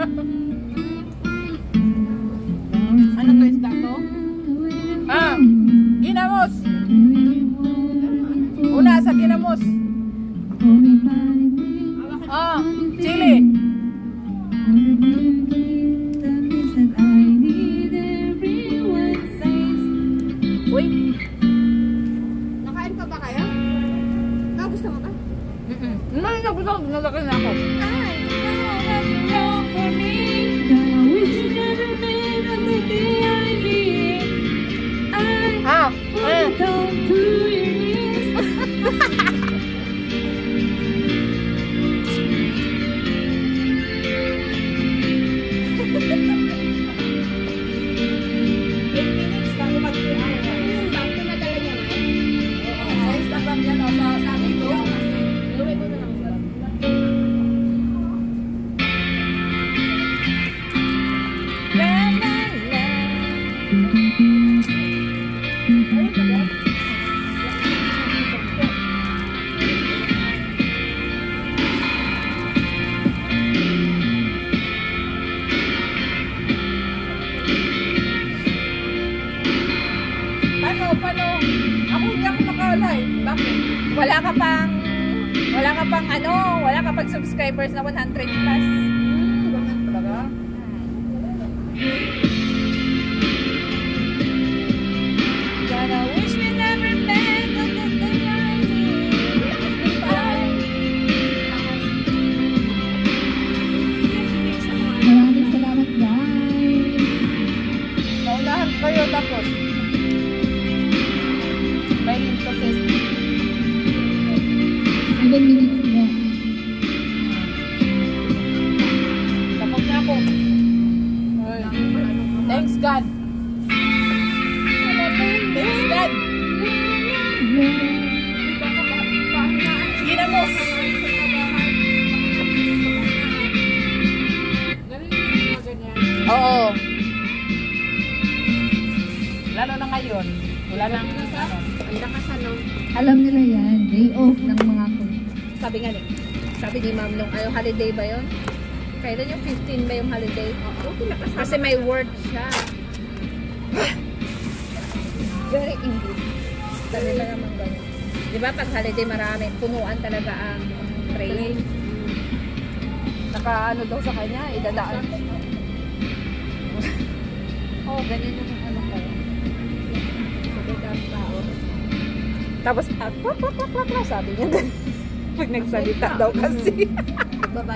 Ano to, isda to? Ah, ginamos. Una sa ginamos. Ah, chili. Uy. Nakain pa ba kayo? Gusto mo ba? May nagutom, nalaki na ako. Paano? Ako hindi ako naka-live. Bakit? Wala ka pang subscribers na 100 plus. Ganun talaga. Gotta wish me never met on the day I live. Maraming salamat guys. Naunahan kayo tapos. May link to Facebook. 7 minutes na. Tapos na ako. Thanks God. Thanks God. Ginamos. Oo. Lalo na ngayon. Wala nang Alam nila yan, day off ng mga Sabi nga sabi ni ma'am nung holiday ba yun? Kailan yung 15 ba yung holiday? Oo. Kasi may work siya. Very English. Sabi na naman ganyan. Diba pag holiday marami, punuan talaga ang train. Naka daw sa kanya, idadaan. Oh, ganyan yung ano ko. Tapos, sabi niya, pag nagsalita daw kasi. Bye-bye.